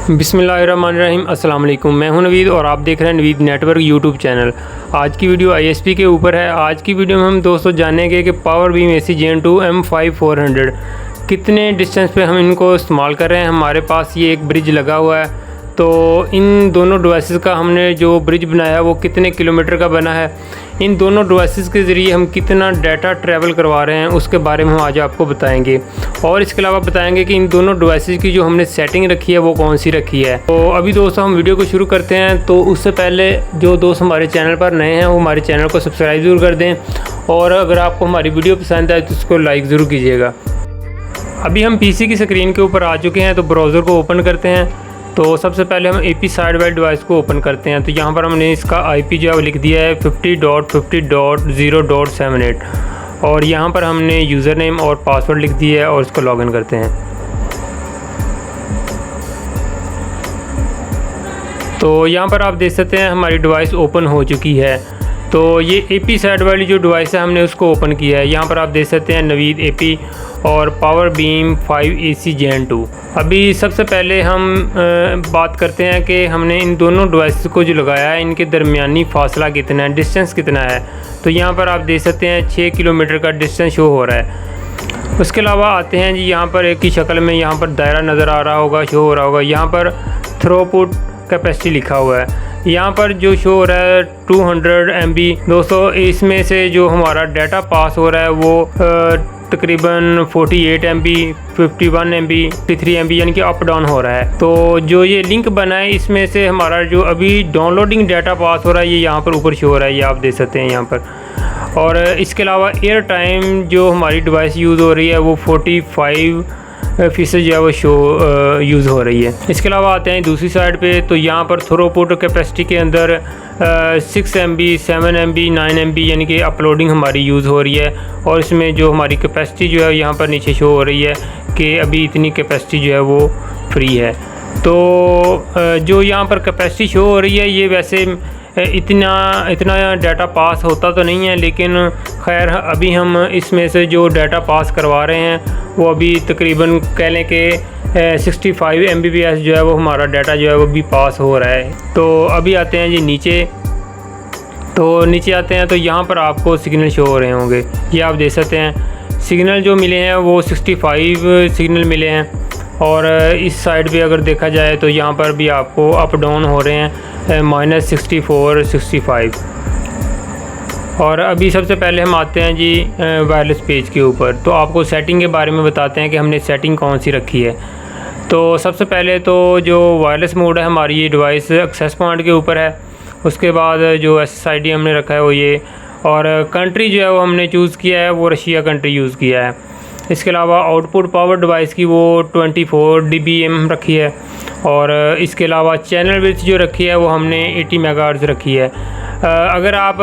बिस्मिल्लाहिर्रहमानिर्रहीम। अस्सलाम वालेकुम। मैं हूं नवीद और आप देख रहे हैं नवीद नेटवर्क यूट्यूब चैनल। आज की वीडियो ISP के ऊपर है। आज की वीडियो में हम दोस्तों जानेंगे कि power beam AC Gen 2 M5400 कितने डिस्टेंस पे हम इनको इस्तेमाल कर रहे हैं। हमारे पास ये एक ब्रिज लगा हुआ है, तो इन दोनों डिवाइसेस का हमने जो ब्रिज बनाया है वो कितने किलोमीटर का बना है, इन दोनों डिवाइसेस के ज़रिए हम कितना डाटा ट्रैवल करवा रहे हैं उसके बारे में हम आज आपको बताएंगे। और इसके अलावा बताएंगे कि इन दोनों डिवाइसेस की जो हमने सेटिंग रखी है वो कौन सी रखी है। तो अभी दोस्तों हम वीडियो को शुरू करते हैं। तो उससे पहले जो दोस्त हमारे चैनल पर नए हैं वो हमारे चैनल को सब्सक्राइब ज़रूर कर दें, और अगर आपको हमारी वीडियो पसंद आए तो उसको लाइक ज़रूर कीजिएगा। अभी हम PC की स्क्रीन के ऊपर आ चुके हैं, तो ब्राउज़र को ओपन करते हैं। तो सबसे पहले हम AP साइड वाइड डिवाइस को ओपन करते हैं। तो यहाँ पर हमने इसका IP जो है वो लिख दिया है 50.50.0.78, और यहाँ पर हमने यूज़र नेम और पासवर्ड लिख दिया है और इसको लॉगिन करते हैं। तो यहाँ पर आप देख सकते हैं हमारी डिवाइस ओपन हो चुकी है। तो ये AP साइड वाली जो डिवाइस है हमने उसको ओपन किया है। यहाँ पर आप देख सकते हैं नवीद AP और पावर बीम 5 AC Gen 2। अभी सबसे पहले हम बात करते हैं कि हमने इन दोनों डिवाइस को जो लगाया है इनके दरमियानी फासला कितना है, डिस्टेंस कितना है। तो यहाँ पर आप देख सकते हैं 6 किलोमीटर का डिस्टेंस शो हो रहा है। उसके अलावा आते हैं जी, यहाँ पर एक ही शक्ल में यहाँ पर दायरा नज़र आ रहा होगा, शो हो रहा होगा। यहाँ पर थ्रूपुट कैपेसिटी लिखा हुआ है। यहाँ पर जो शो हो रहा है 200 MB। दोस्तों इसमें से जो हमारा डाटा पास हो रहा है वो तकरीबन 48 MB, 51 MB, 53 MB यानी कि अप डाउन हो रहा है। तो जो ये लिंक बना है इसमें से हमारा जो अभी डाउनलोडिंग डाटा पास हो रहा है ये यहाँ पर ऊपर शो हो रहा है, ये आप देख सकते हैं यहाँ पर। और इसके अलावा एयर टाइम जो हमारी डिवाइस यूज़ हो रही है वो 45% जो है वो शो यूज़ हो रही है। इसके अलावा आते हैं दूसरी साइड पे। तो यहाँ पर थ्रूपुट कैपेसिटी के अंदर 6 MB, 7 MB, 9 MB यानी कि अपलोडिंग हमारी यूज़ हो रही है। और इसमें जो हमारी कैपेसिटी जो है यहाँ पर नीचे शो हो रही है कि अभी इतनी कैपेसिटी जो है वो फ्री है। तो जो यहाँ पर कैपेसिटी शो हो रही है ये वैसे इतना डाटा पास होता तो नहीं है, लेकिन खैर अभी हम इसमें से जो डाटा पास करवा रहे हैं वो अभी तकरीबन कह लें कि 65 Mbps जो है वो हमारा डाटा जो है वो भी पास हो रहा है। तो अभी आते हैं जी नीचे। तो नीचे आते हैं तो यहाँ पर आपको सिग्नल शो हो रहे होंगे, ये आप देख सकते हैं। सिग्नल जो मिले हैं वो 65 सिग्नल मिले हैं। और इस साइड पे अगर देखा जाए तो यहाँ पर भी आपको अप डाउन हो रहे हैं -64, 65। और अभी सबसे पहले हम आते हैं जी वायरलेस पेज के ऊपर। तो आपको सेटिंग के बारे में बताते हैं कि हमने सेटिंग कौन सी रखी है। तो सबसे पहले तो जो वायरलेस मोड है हमारी ये डिवाइस एक्सेस पॉइंट के ऊपर है। उसके बाद जो SSID हमने रखा है वो ये, और कंट्री जो है वो हमने चूज़ किया है वो रशिया कंट्री यूज़ किया है। इसके अलावा आउटपुट पावर डिवाइस की वो 24 dBm रखी है। और इसके अलावा चैनल विड्थ जो रखी है वो हमने 80 मेगाहर्ट्ज़ रखी है। अगर आप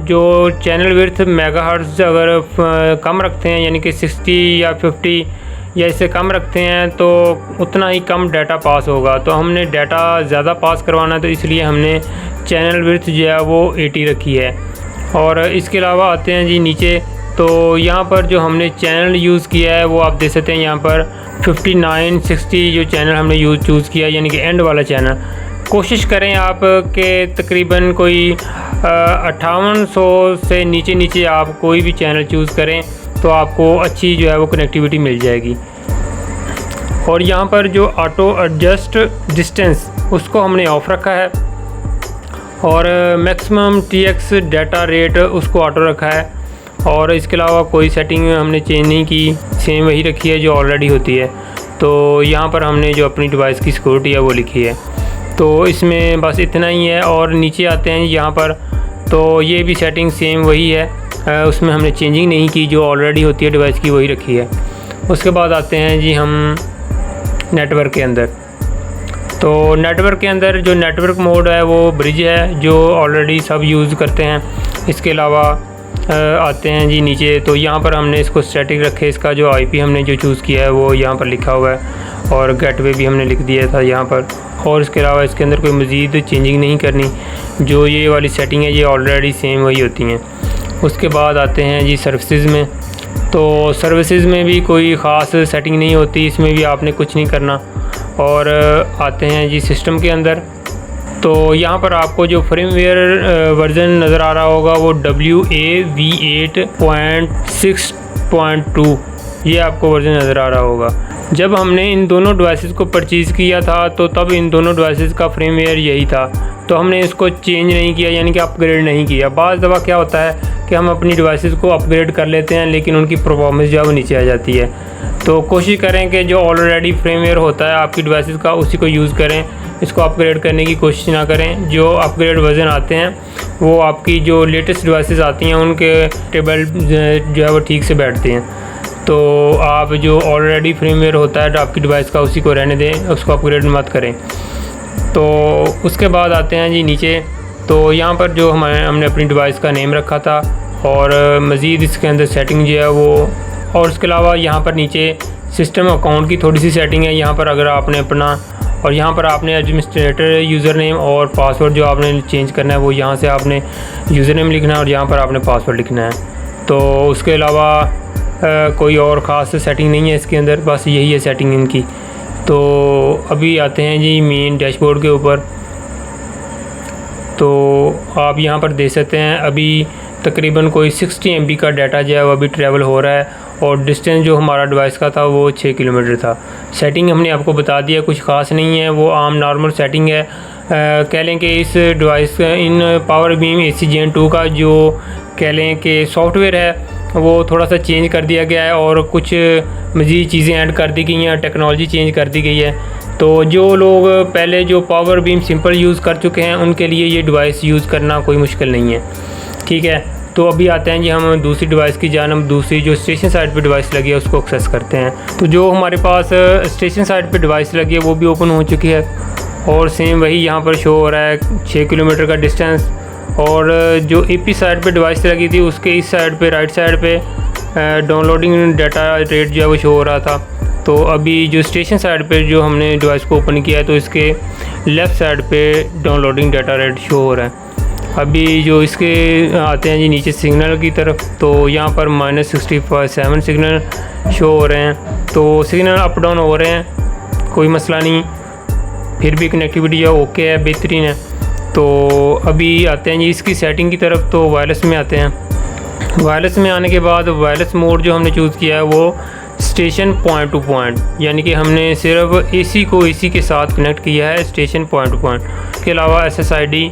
जो चैनल विड्थ मेगाहर्ट्ज़ अगर कम रखते हैं यानी कि 60 या 50 या इससे कम रखते हैं तो उतना ही कम डाटा पास होगा। तो हमने डाटा ज़्यादा पास करवाना तो इसलिए हमने चैनल विड्थ जो है वो 80 रखी है। और इसके अलावा आते हैं जी नीचे। तो यहाँ पर जो हमने चैनल यूज़ किया है वो आप देख सकते हैं यहाँ पर 5960 जो चैनल हमने चूज़ किया यानी कि एंड वाला चैनल। कोशिश करें आप के तकरीबन कोई 5800 से नीचे आप कोई भी चैनल चूज़ करें तो आपको अच्छी जो है वो कनेक्टिविटी मिल जाएगी। और यहाँ पर जो ऑटो एडजस्ट डिस्टेंस उसको हमने ऑफ़ रखा है, और मैक्सिमम TX डाटा रेट उसको ऑटो रखा है। और इसके अलावा कोई सेटिंग हमने चेंज नहीं की, सेम वही रखी है जो ऑलरेडी होती है। तो यहाँ पर हमने जो अपनी डिवाइस की सिक्योरिटी है वो लिखी है। तो इसमें बस इतना ही है। और नीचे आते हैं यहाँ पर। तो ये भी सेटिंग सेम वही है, उसमें हमने चेंजिंग नहीं की, जो ऑलरेडी होती है डिवाइस की वही रखी है। उसके बाद आते हैं जी हम नेटवर्क के अंदर। तो नेटवर्क के अंदर जो नेटवर्क मोड है वो ब्रिज है जो ऑलरेडी सब यूज़ करते हैं। इसके अलावा आते हैं जी नीचे। तो यहाँ पर हमने इसको स्टैटिक रखे, इसका जो IP हमने जो चूज़ किया है वो यहाँ पर लिखा हुआ है, और गेटवे भी हमने लिख दिया था यहाँ पर। और इसके अलावा इसके अंदर कोई मज़ीद चेंजिंग नहीं करनी, जो ये वाली सेटिंग है ये ऑलरेडी सेम वही होती हैं। उसके बाद आते हैं जी सर्विसेज में। तो सर्विसेज में भी कोई ख़ास सेटिंग नहीं होती, इसमें भी आपने कुछ नहीं करना। और आते हैं जी सिस्टम के अंदर। तो यहाँ पर आपको जो फ्रेमवेयर वर्ज़न नज़र आ रहा होगा वो WAV8.6.2 ये आपको वर्ज़न नज़र आ रहा होगा। जब हमने इन दोनों डिवाइसेस को परचेज़ किया था तो तब इन दोनों डिवाइसेस का फ्रेमवेयर यही था, तो हमने इसको चेंज नहीं किया, यानी कि अपग्रेड नहीं किया। बाज़ दफ़ा क्या होता है कि हम अपनी डिवाइसेस को अपग्रेड कर लेते हैं लेकिन उनकी परफॉर्मेंस जो है वो नीचे आ जाती है। तो कोशिश करें कि जो ऑलरेडी फ्रेमवेयर होता है आपकी डिवाइसेस का उसी को यूज़ करें, इसको अपग्रेड करने की कोशिश ना करें। जो अपग्रेड वर्जन आते हैं वो आपकी जो लेटेस्ट डिवाइसेस आती हैं उनके टेबल जो है वो ठीक से बैठते हैं। तो आप जो ऑलरेडी फ्रेमवेयर होता है आपकी डिवाइस का उसी को रहने दें, उसको अपग्रेड मत करें। तो उसके बाद आते हैं जी नीचे। तो यहाँ पर जो हमने अपनी डिवाइस का नेम रखा था और मज़ीद इसके अंदर सेटिंग जो है वो, और उसके अलावा यहाँ पर नीचे सिस्टम अकाउंट की थोड़ी सी सेटिंग है। यहाँ पर अगर आपने अपना, और यहाँ पर आपने एडमिनिस्ट्रेटर यूज़र नेम और पासवर्ड जो आपने चेंज करना है वो यहाँ से आपने यूज़र नेम लिखना है और यहाँ पर आपने पासवर्ड लिखना है। तो उसके अलावा कोई और ख़ास सेटिंग नहीं है इसके अंदर, बस यही है सेटिंग इनकी। तो अभी आते हैं जी मेन डैशबोर्ड के ऊपर। तो आप यहाँ पर देख सकते हैं अभी तकरीबन कोई 60 MB का डाटा जो है वो अभी ट्रैवल हो रहा है और डिस्टेंस जो हमारा डिवाइस का था वो 6 किलोमीटर था। सेटिंग हमने आपको बता दिया, कुछ ख़ास नहीं है, वो आम नॉर्मल सेटिंग है। कह लें कि इस डिवाइस इन पावर बीम AC Gen 2 का जो कह लें कि सॉफ्टवेयर है वो थोड़ा सा चेंज कर दिया गया है और कुछ मज़ीद चीज़ें ऐड कर दी गई हैं, टेक्नोलॉजी चेंज कर दी गई है। तो जो लोग पहले जो पावर बीम सिंपल यूज़ कर चुके हैं उनके लिए ये डिवाइस यूज़ करना कोई मुश्किल नहीं है, ठीक है। तो अभी आते हैं जी हम दूसरी डिवाइस की जानब, दूसरी जो स्टेशन साइड पे डिवाइस लगी है उसको एक्सेस करते हैं। तो जो हमारे पास स्टेशन साइड पे डिवाइस लगी है वो भी ओपन हो चुकी है और सेम वही यहाँ पर शो हो रहा है 6 किलोमीटर का डिस्टेंस। और जो AP साइड पे डिवाइस लगी थी उसके इस साइड पे राइट साइड पे डाउनलोडिंग डाटा रेट जो है वो शो हो रहा था। तो अभी जो स्टेशन साइड पे जो हमने डिवाइस को ओपन किया है तो इसके लेफ़्ट साइड पे डाउनलोडिंग डाटा रेट शो हो रहा है। अभी जो इसके आते हैं जी नीचे सिग्नल की तरफ, तो यहाँ पर -67 सिग्नल शो हो रहे हैं। तो सिग्नल अप डाउन हो रहे हैं, कोई मसला नहीं, फिर भी कनेक्टिविटी जो ओके है, बेहतरीन है। तो अभी आते हैं जी इसकी सेटिंग की तरफ। तो वायरलेस में आते हैं। वायरलेस में आने के बाद वायरलेस मोड जो हमने चूज़ किया है वो स्टेशन पॉइंट टू पॉइंट, यानी कि हमने सिर्फ AC को AC के साथ कनेक्ट किया है स्टेशन पॉइंट टू पॉइंट। के अलावा SSID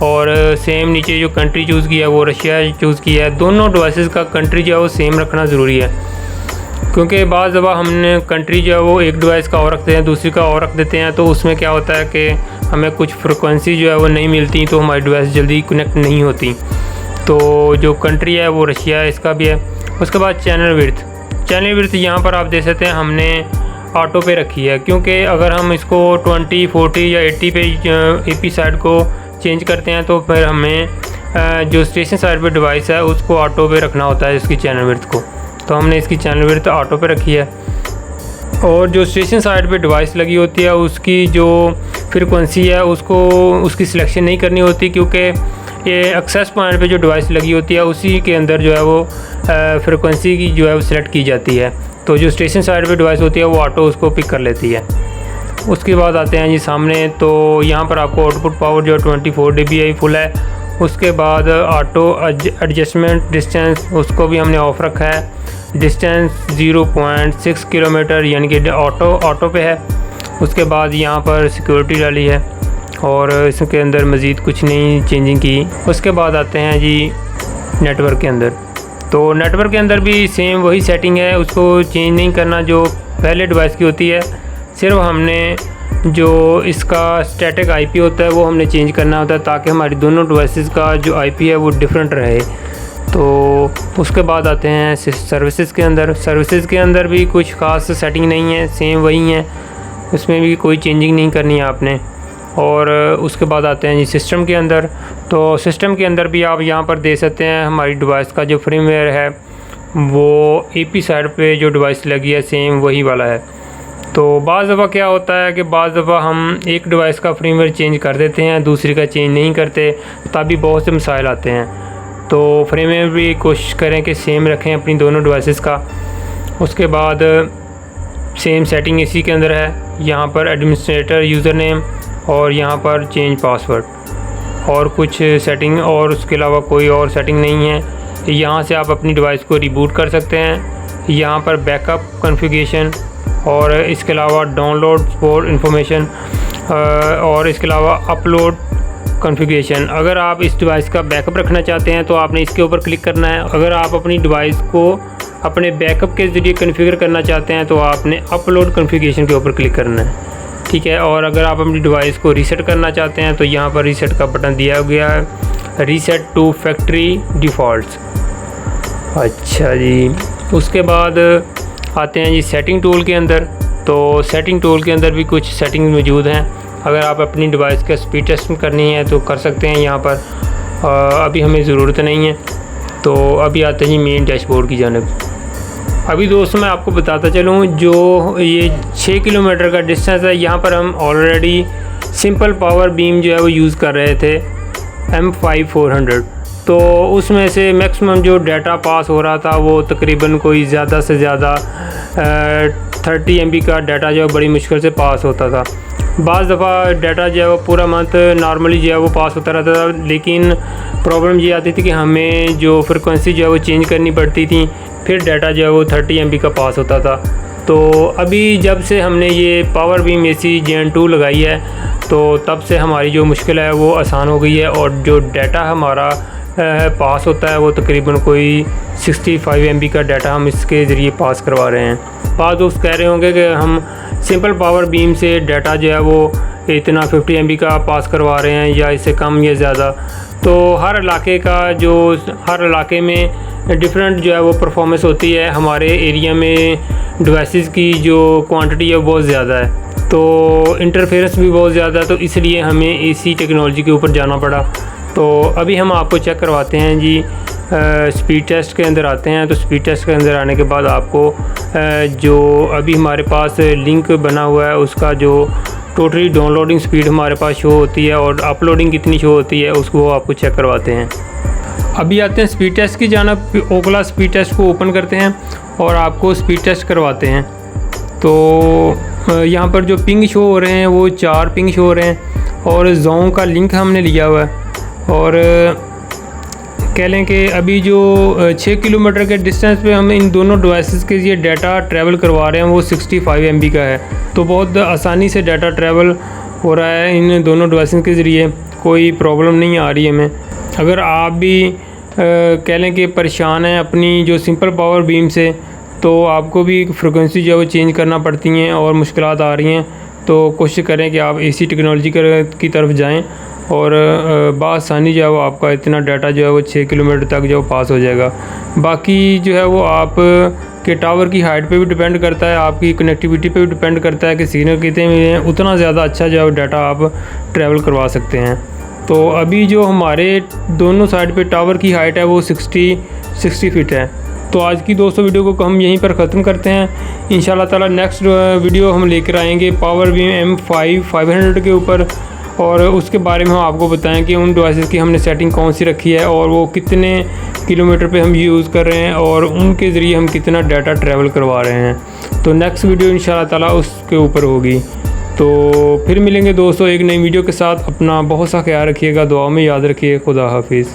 और सेम नीचे जो कंट्री चूज़ किया है वो रशिया चूज़ किया है। दोनों डिवाइसेस का कंट्री जो है वो सेम रखना ज़रूरी है, क्योंकि बाज़ दफ़ा हमने कंट्री जो है वो एक डिवाइस का और रखते हैं, दूसरी का और रख देते हैं, तो उसमें क्या होता है कि हमें कुछ फ्रिक्वेंसी जो है वो नहीं मिलती, तो हमारी डिवाइस जल्दी कनेक्ट नहीं होती। तो जो कंट्री है वो रशिया है, इसका भी है। उसके बाद चैनल विड्थ यहाँ पर आप देख सकते हैं हमने ऑटो पे रखी है, क्योंकि अगर हम इसको 20, 40 या 80 पे AP साइड को चेंज करते हैं तो फिर हमें जो स्टेशन साइड पे डिवाइस है उसको ऑटो पे रखना होता है इसकी चैनल विड्थ को। तो हमने इसकी चैनल विड्थ ऑटो पे रखी है। और जो स्टेशन साइड पे डिवाइस लगी होती है उसकी जो फ्रिक्वेंसी है उसकी सिलेक्शन नहीं करनी होती, क्योंकि ये एक्सेस पॉइंट पे जो डिवाइस लगी होती है उसी के अंदर जो है वो फ्रिक्वेंसी की जो है वो सिलेक्ट की जाती है। तो जो स्टेशन साइड पे डिवाइस होती है वो ऑटो उसको पिक कर लेती है। उसके बाद आते हैं जी सामने। तो यहाँ पर आपको आउटपुट पावर जो 24 dBi फुल है। उसके बाद ऑटो एडजस्टमेंट डिस्टेंस उसको भी हमने ऑफ रखा है। डिस्टेंस 0.6 किलोमीटर, यानी कि ऑटो पे है। उसके बाद यहाँ पर सिक्योरिटी डाली है और इसके अंदर मज़ीद कुछ नहीं चेंजिंग की। उसके बाद आते हैं जी नेटवर्क के अंदर। तो नेटवर्क के अंदर भी सेम वही सेटिंग है, उसको चेंज नहीं करना जो पहले डिवाइस की होती है। सिर्फ हमने जो इसका स्टैटिक IP होता है वो हमने चेंज करना होता है, ताकि हमारी दोनों डिवाइसेस का जो IP है वो डिफरेंट रहे। तो उसके बाद आते हैं सर्विसेज के अंदर। सर्विसेज के अंदर भी कुछ ख़ास सेटिंग नहीं है, सेम वही है, उसमें भी कोई चेंजिंग नहीं करनी है आपने। और उसके बाद आते हैं जी सिस्टम के अंदर। तो सिस्टम के अंदर भी आप यहाँ पर देख सकते हैं हमारी डिवाइस का जो फ्रेमवेयर है वो AP साइड पे जो डिवाइस लगी है सेम वही वाला है। तो बाज़ दफ़ा क्या होता है कि बाज़ दफ़ा हम एक डिवाइस का फ्रेमवेयर चेंज कर देते हैं, दूसरी का चेंज नहीं करते, तभी बहुत से मसाइल आते हैं। तो फ्रेमवेयर भी कोशिश करें कि सेम रखें अपनी दोनों डिवाइसेस का। उसके बाद सेम सेटिंग इसी के अंदर है। यहाँ पर एडमिनिस्ट्रेटर यूज़र नेम और यहाँ पर चेंज पासवर्ड और कुछ सेटिंग, और उसके अलावा कोई और सेटिंग नहीं है। यहाँ से आप अपनी डिवाइस को रिबूट कर सकते हैं। यहाँ पर बैकअप कॉन्फ़िगरेशन और इसके अलावा डाउनलोड सपोर्ट इन्फॉर्मेशन और इसके अलावा अपलोड कॉन्फ़िगरेशन। अगर आप इस डिवाइस का बैकअप रखना चाहते हैं तो आपने इसके ऊपर क्लिक करना है। अगर आप अपनी डिवाइस को अपने बैकअप के ज़रिए कॉन्फ़िगर करना चाहते हैं तो आपने अपलोड कॉन्फ़िगरेशन के ऊपर क्लिक करना है, ठीक है। और अगर आप अपनी डिवाइस को रीसेट करना चाहते हैं तो यहाँ पर रीसेट का बटन दिया गया है, रीसेट टू फैक्ट्री डिफ़ॉल्ट्स। अच्छा जी, उसके बाद आते हैं जी सेटिंग टूल के अंदर। तो सेटिंग टूल के अंदर भी कुछ सेटिंग मौजूद हैं। अगर आप अपनी डिवाइस का स्पीड टेस्टिंग करनी है तो कर सकते हैं यहाँ पर, अभी हमें ज़रूरत नहीं है। तो अभी आते हैं जी मेन डैशबोर्ड की जानिब। अभी दोस्तों मैं आपको बताता चलूँ, जो ये 6 किलोमीटर का डिस्टेंस है, यहाँ पर हम ऑलरेडी सिंपल पावर बीम जो है वो यूज़ कर रहे थे M5400। तो उसमें से मैक्सिमम जो डाटा पास हो रहा था वो तकरीबन कोई ज़्यादा से ज़्यादा 30 MB का डाटा जो है बड़ी मुश्किल से पास होता था। बाज़ दफ़ा डाटा जो है वो पूरा मंथ नॉर्मली जो है वो पास होता रहता था, लेकिन प्रॉब्लम ये आती थी कि हमें जो फ्रिक्वेंसी जो है वो चेंज करनी पड़ती थी, फिर डाटा जो है वो 30 MB का पास होता था। तो अभी जब से हमने ये पावर बीम AC Gen 2 लगाई है तो तब से हमारी जो मुश्किल है वो आसान हो गई है, और जो डाटा हमारा पास होता है वो तकरीबन कोई 65 MB का डाटा हम इसके ज़रिए पास करवा रहे हैं। बाद दोस्त कह रहे होंगे कि हम सिंपल पावर बीम से डाटा जो है वो इतना 50 MB का पास करवा रहे हैं या इससे कम या ज़्यादा। तो हर इलाके में डिफरेंट जो है वो परफॉर्मेंस होती है। हमारे एरिया में डिवाइसेस की जो क्वांटिटी है बहुत ज़्यादा है, तो इंटरफेरेंस भी बहुत ज़्यादा है, तो इसलिए हमें इसी टेक्नोलॉजी के ऊपर जाना पड़ा। तो अभी हम आपको चेक करवाते हैं जी, स्पीड टेस्ट के अंदर आते हैं। तो स्पीड टेस्ट के अंदर आने के बाद आपको जो अभी हमारे पास लिंक बना हुआ है उसका जो टोटली डाउनलोडिंग स्पीड हमारे पास शो होती है और अपलोडिंग कितनी शो होती है उसको आपको चेक करवाते हैं। अभी आते हैं स्पीड टेस्ट की जानिब। ओकला स्पीड टेस्ट को ओपन करते हैं और आपको स्पीड टेस्ट करवाते हैं। तो यहाँ पर जो पिंग शो हो रहे हैं वो 4 पिंग शो हो रहे हैं, और जोन का लिंक हमने लिया हुआ है। और कह लें कि अभी जो 6 किलोमीटर के डिस्टेंस पे हम इन दोनों डिवाइसेस के लिए डाटा ट्रैवल करवा रहे हैं वो 65 MB का है। तो बहुत आसानी से डाटा ट्रैवल हो रहा है इन दोनों डिवाइसेस के ज़रिए, कोई प्रॉब्लम नहीं आ रही है हमें। अगर आप भी कह लें कि परेशान हैं अपनी जो सिंपल पावर बीम से, तो आपको भी फ्रिक्वेंसी जो है वो चेंज करना पड़ती हैं और मुश्किलात आ रही हैं, तो कोशिश करें कि आप AC टेक्नोलॉजी की तरफ जाएं और बआसानी जो है वो आपका इतना डाटा जो है वो 6 किलोमीटर तक जो पास हो जाएगा। बाकी जो है वो आप के टावर की हाइट पे भी डिपेंड करता है, आपकी कनेक्टिविटी पे भी डिपेंड करता है कि सिग्नल कितने में हैं, उतना ज़्यादा अच्छा जो है डाटा आप ट्रैवल करवा सकते हैं। तो अभी जो हमारे दोनों साइड पे टावर की हाइट है वो 60 फीट है। तो आज की दोस्तों वीडियो को हम यहीं पर ख़त्म करते हैं। इंशाल्लाह ताला नेक्स्ट वीडियो हम लेकर आएंगे पावर बीम M5500 के ऊपर, और उसके बारे में हम आपको बताएं कि उन डिवाइसेस की हमने सेटिंग कौन सी रखी है और वो कितने किलोमीटर पे हम यूज़ कर रहे हैं और उनके ज़रिए हम कितना डाटा ट्रैवल करवा रहे हैं। तो नेक्स्ट वीडियो इंशाल्लाह ताला उसके ऊपर होगी। तो फिर मिलेंगे दोस्तों एक नई वीडियो के साथ। अपना बहुत सा ख्याल रखिएगा, दुआ में याद रखिए। खुदा हाफिज़।